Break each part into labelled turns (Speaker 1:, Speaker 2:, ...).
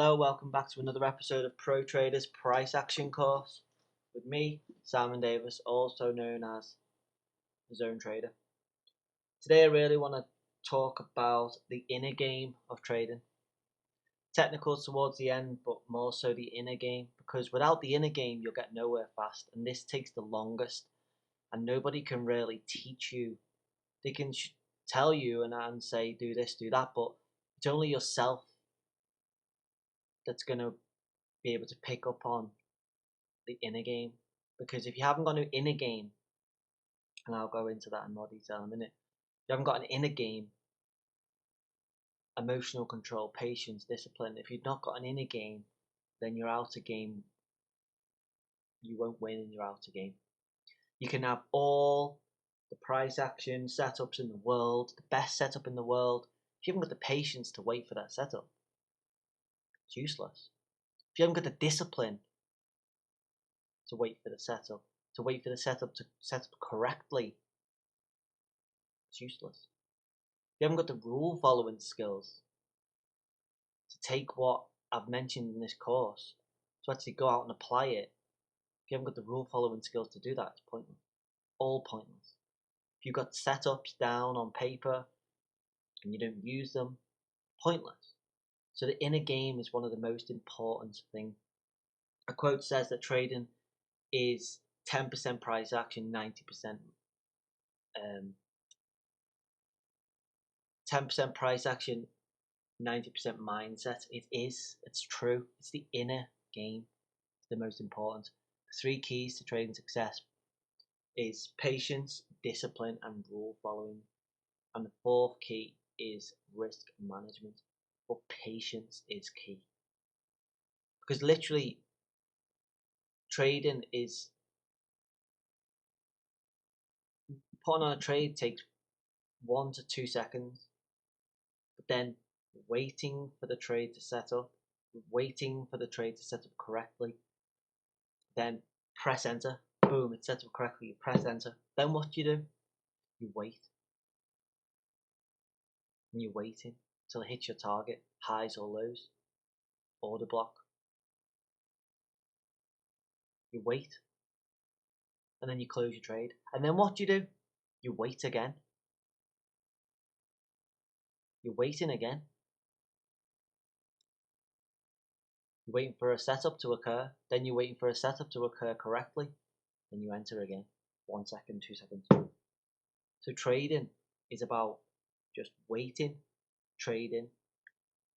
Speaker 1: Hello, welcome back to another episode of Pro Traders Price Action Course with me, Simon Davis, also known as the Zone Trader. Today I really want to talk about the inner game of trading. Technicals towards the end, but more so the inner game, because without the inner game you'll get nowhere fast, and this takes the longest, and nobody can really teach you. They can tell you and say do this, do that, but it's only yourself that's going to be able to pick up on the inner game. Because if you haven't got an inner game, and I'll go into that in more detail in a minute, if you haven't got an inner game, emotional control, patience, discipline, if you've not got an inner game, then you're out of game. You won't win and you're out of game. You can have all the price action setups in the world, the best setup in the world. If you haven't got the patience to wait for that setup, it's useless. If you haven't got the discipline to wait for the setup, to set up correctly, it's useless. If you haven't got the rule following skills to take what I've mentioned in this course, to actually go out and apply it, if you haven't got the rule following skills to do that, it's pointless. All pointless. If you've got setups down on paper and you don't use them, pointless. So the inner game is one of the most important things. A quote says that trading is 10% price action, 90% 10% price action, 90% mindset. It is. It's true. It's the inner game. It's the most important. The three keys to trading success is patience, discipline, and rule following. And the fourth key is risk management. But patience is key. Because literally, trading is putting on a trade takes 1 to 2 seconds. But then waiting for the trade to set up, waiting for the trade to set up correctly, then press enter, boom, it's set up correctly, you press enter. Then what do? You wait. And you're waiting till it hits your target, highs or lows, order block. You wait. And then you close your trade. And then what do? You wait again. You're waiting again. You're waiting for a setup to occur. Then you're waiting for a setup to occur correctly. Then you enter again. 1 second, 2 seconds. So trading is about just waiting, trading,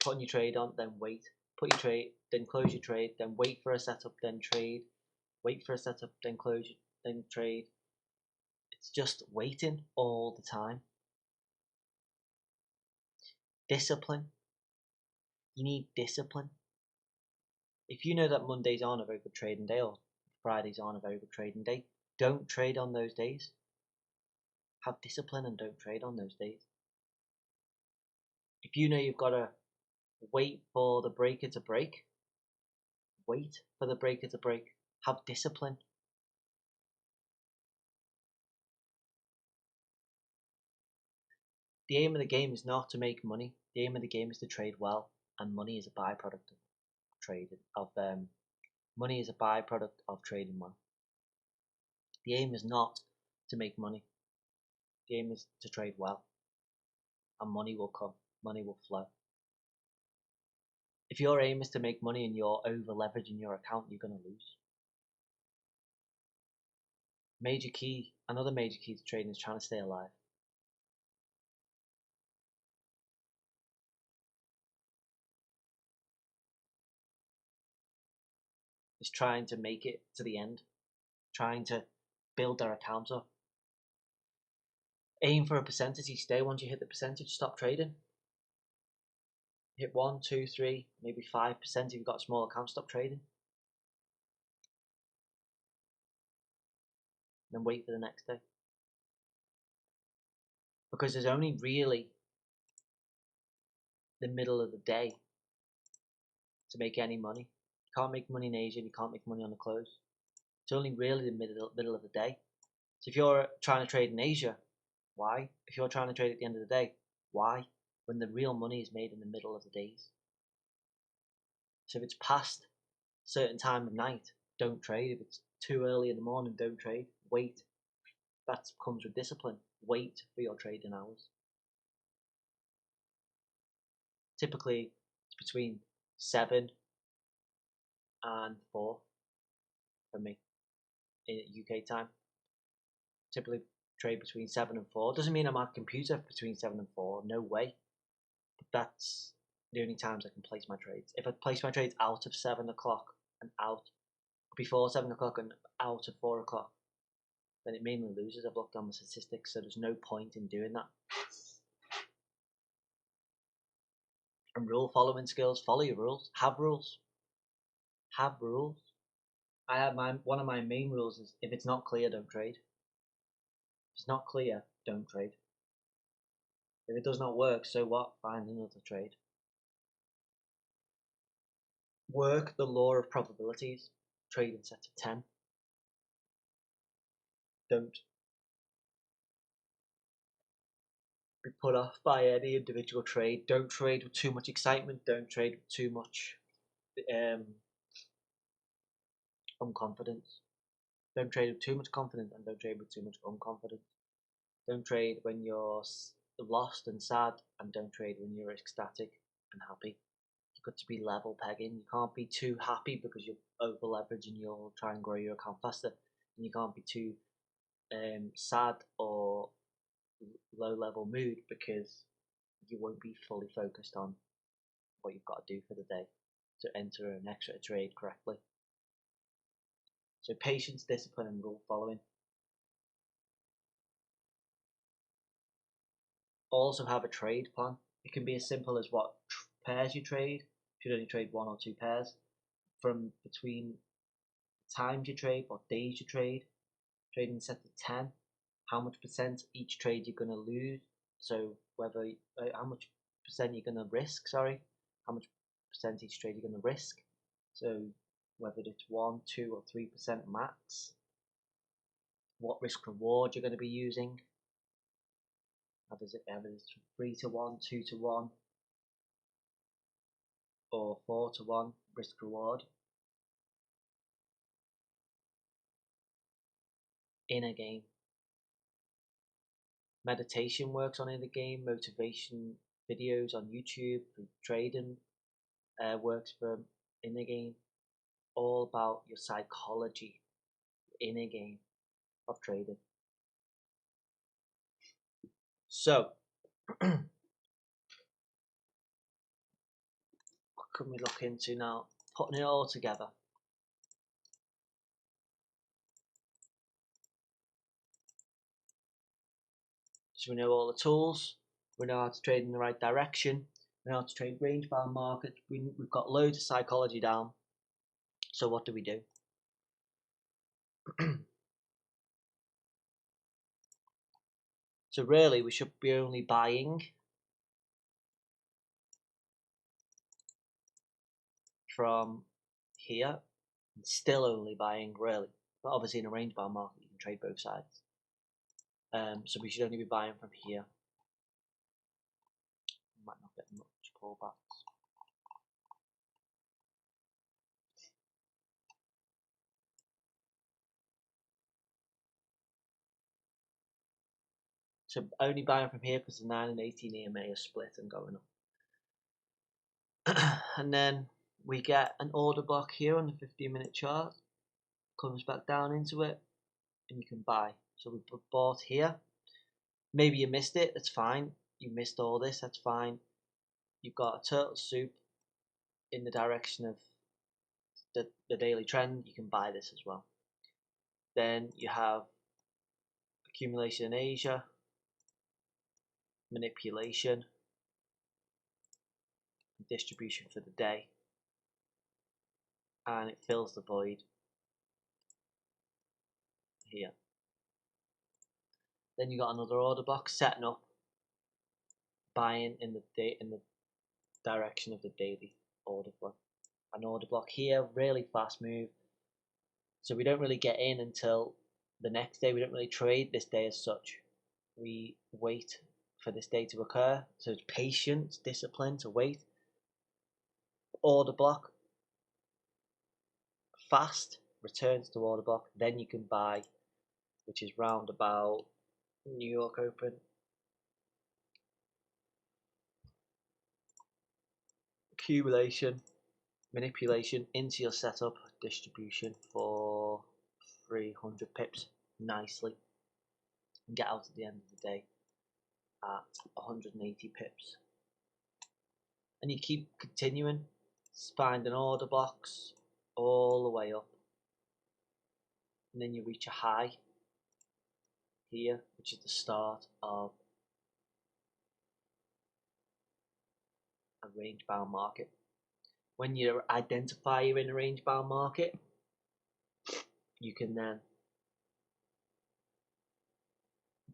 Speaker 1: putting your trade on, then wait, put your trade, then close your trade, then wait for a setup, then trade, wait for a setup, then close, then trade. It's just waiting all the time. Discipline. You need discipline. If you know that Mondays aren't a very good trading day or Fridays aren't a very good trading day, don't trade on those days. Have discipline and don't trade on those days. If you know you've got to wait for the breaker to break, wait for the breaker to break. Have discipline. The aim of the game is not to make money. The aim of the game is to trade well, and money is a byproduct of trading. Money is a byproduct of trading well. The aim is not to make money. The aim is to trade well, and money will come. Money will flow. If your aim is to make money and you're over leveraging your account, you're going to lose. Another major key to trading is trying to stay alive. Is trying to make it to the end, trying to build their account up. Aim for a percentage each day. Once you hit the percentage, stop trading. Hit 1, 2, 3, maybe 5% if you've got a small account, stop trading. Then wait for the next day. Because there's only really the middle of the day to make any money. You can't make money in Asia and you can't make money on the close. It's only really the middle of the day. So if you're trying to trade in Asia, why? If you're trying to trade at the end of the day, why? When the real money is made in the middle of the days. So if it's past a certain time of night, don't trade. If it's too early in the morning, don't trade. Wait. That comes with discipline. Wait for your trading hours. Typically, it's between 7 and 4 for me in UK time. Typically trade between 7 and 4. Doesn't mean I'm at a computer between 7 and 4. No way. But that's the only times I can place my trades. If I place my trades out of 7 o'clock and out before 7 o'clock and out of 4 o'clock, then it mainly loses. I've looked on the statistics, so there's no point in doing that. And rule following skills, follow your rules. Have rules. Have rules. I have one of my main rules is if it's not clear, don't trade. If it's not clear, don't trade. If it does not work, so what? Find another trade. Work the law of probabilities. Trade in sets of 10. Don't be put off by any individual trade. Don't trade with too much excitement. Don't trade with too much unconfidence. Don't trade with too much confidence, and don't trade with too much unconfidence. Don't trade when you're lost and sad, and don't trade when you're ecstatic and happy. You've got to be level pegging. You can't be too happy because you're over leveraged and you'll try and grow your account faster. And you can't be too sad or low level mood because you won't be fully focused on what you've got to do for the day to enter an extra trade correctly. So patience, discipline, and rule following. Also have a trade plan. It can be as simple as what pairs you trade. You should only trade 1 or 2 pairs. From between times you trade, what days you trade. Trading set to 10. How much percent each trade you're going to lose. So whether how much percent you're going to risk. Sorry, how much percent each trade you're going to risk. So whether it's 1, 2, or 3% max. What risk reward you're going to be using. How does it ever? 3 to 1, 2 to 1, or 4 to 1 risk reward. In a game. Meditation works on in the game. Motivation videos on YouTube for trading works for in the game. All about your psychology in a game of trading. So, what can we look into now? Putting it all together. So we know all the tools, we know how to trade in the right direction, we know how to trade range bound markets, we've got loads of psychology down. So what do we do? So really we should be only buying from here, and still only buying really, but obviously in a range bound market you can trade both sides. So we should only be buying from here. Might not get much pullbacks. So only buying from here because the 9 and 18 EMA are split and going up. And then we get an order block here on the 15-minute chart. Comes back down into it and you can buy. So we bought here. Maybe you missed it, that's fine. You missed all this, that's fine. You've got a turtle soup in the direction of the daily trend. You can buy this as well. Then you have accumulation in Asia, manipulation, distribution for the day, and it fills the void here. Then you got another order block setting up, buying in the direction of the daily order block. An order block here, really fast move. So we don't really get in until the next day. We don't really trade this day as such. We wait for this day to occur. So it's patience, discipline to wait. Order block, fast, returns to order block, then you can buy, which is round about New York Open. Accumulation, manipulation into your setup, distribution for 300 pips nicely, and get out at the end of the day at 180 pips. And you keep continuing, finding order blocks all the way up, and then you reach a high here, which is the start of a range bound market. When you identify you're in a range bound market, you can then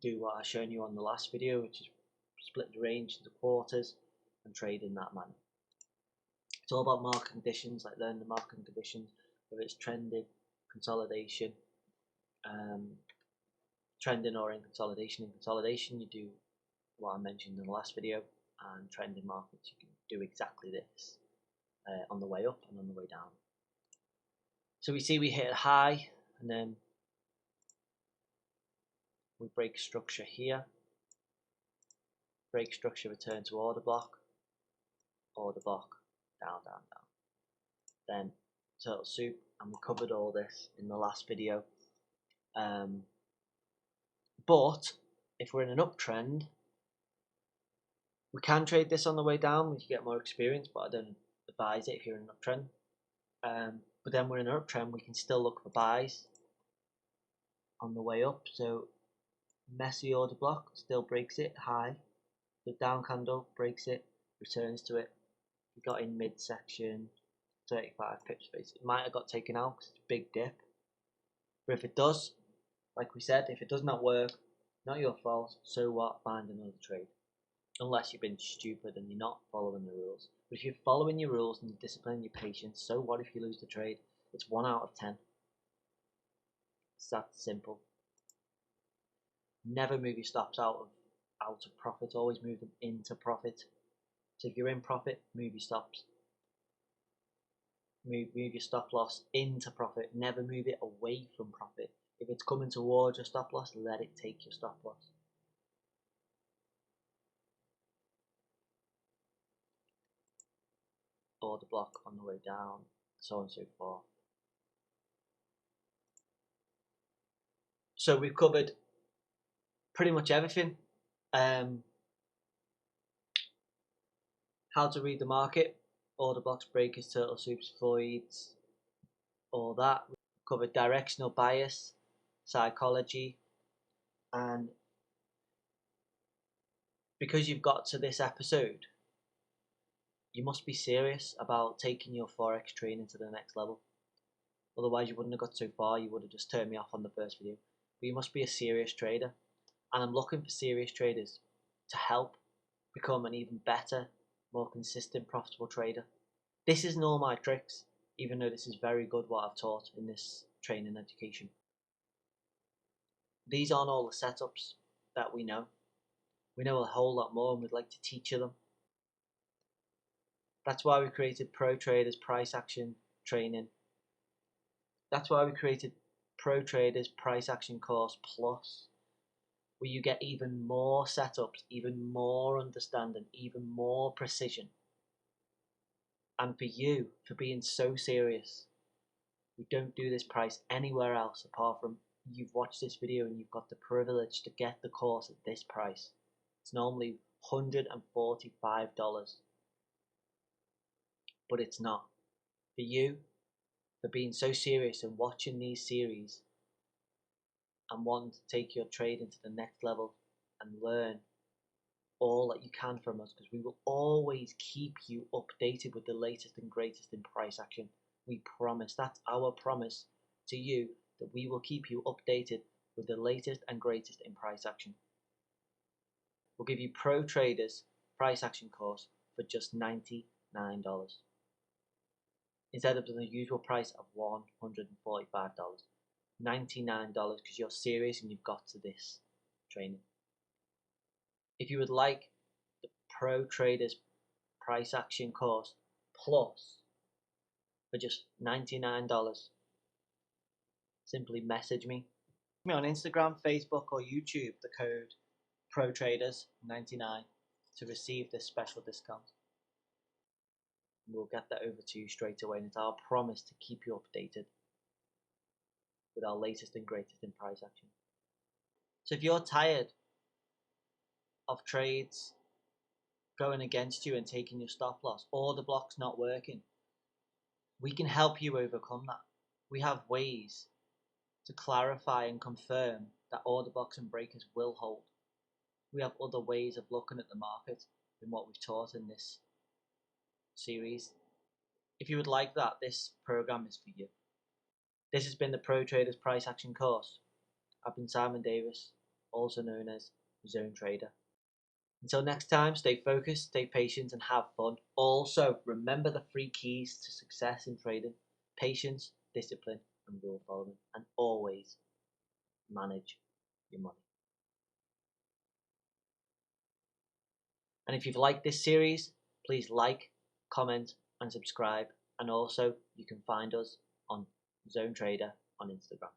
Speaker 1: do what I've shown you on the last video, which is split the range into quarters and trade in that manner. It's all about market conditions, like learn the market conditions, whether it's trending, consolidation, trending or in consolidation. In consolidation, you do what I mentioned in the last video, and trending markets, you can do exactly this on the way up and on the way down. So we see we hit a high, and then we break structure here, break structure, return to order block, down, down, down. Then turtle soup, and we covered all this in the last video. But if we're in an uptrend, we can trade this on the way down when you get more experience, but I don't advise it if you're in an uptrend. But then we're in an uptrend, we can still look for buys on the way up. So messy order block, still breaks it high. The down candle breaks it, returns to it. We got in midsection, 35 pips space. It might have got taken out because it's a big dip. But if it does, like we said, if it does not work, not your fault, so what, find another trade. Unless you've been stupid and you're not following the rules. But if you're following your rules and you're disciplining your patience, so what if you lose the trade? It's 1 out of 10. It's that simple. Never move your stops out of profit, always move them into profit. So if you're in profit, move your stops. Move your stop loss into profit, never move it away from profit. If it's coming towards your stop loss, let it take your stop loss. Order block on the way down, so on and so forth. So we've covered pretty much everything. How to read the market, order blocks, breakers, turtle soups, voids, all that. We've covered directional bias, psychology, and because you've got to this episode, you must be serious about taking your Forex training to the next level. Otherwise you wouldn't have got so far, you would have just turned me off on the first video. But you must be a serious trader, and I'm looking for serious traders to help become an even better, more consistent, profitable trader. This isn't all my tricks, even though this is very good what I've taught in this training education. These aren't all the setups that we know. We know a whole lot more and we'd like to teach you them. That's why we created Pro Traders Price Action Training. That's why we created Pro Traders Price Action Course Plus, where you get even more setups, even more understanding, even more precision. And for you, for being so serious, we don't do this price anywhere else apart from you've watched this video and you've got the privilege to get the course at this price. It's normally $145, but it's not. For you, for being so serious and watching these series and wanting to take your trading to the next level and learn all that you can from us, because we will always keep you updated with the latest and greatest in price action. We promise, that's our promise to you, that we will keep you updated with the latest and greatest in price action. We'll give you Pro Traders Price Action course for just $99. Instead of the usual price of $145. $99 because you're serious and you've got to this training. If you would like the Pro Traders Price Action course Plus for just $99, simply message me on Instagram, Facebook, or YouTube, the code ProTraders99 to receive this special discount. We'll get that over to you straight away, and it's our promise to keep you updated with our latest and greatest in price action. So if you're tired of trades going against you and taking your stop loss, or the block's not working, we can help you overcome that. We have ways to clarify and confirm that order blocks and breakers will hold. We have other ways of looking at the market than what we've taught in this series. If you would like that, this program is for you. This has been the Pro Traders Price Action course. I've been Simon Davis, also known as Zone Trader. Until next time, stay focused, stay patient, and have fun. Also, remember the 3 keys to success in trading: patience, discipline, and rule following. And always manage your money. And if you've liked this series, please like, comment, and subscribe. And also, you can find us on Zone Trader on Instagram.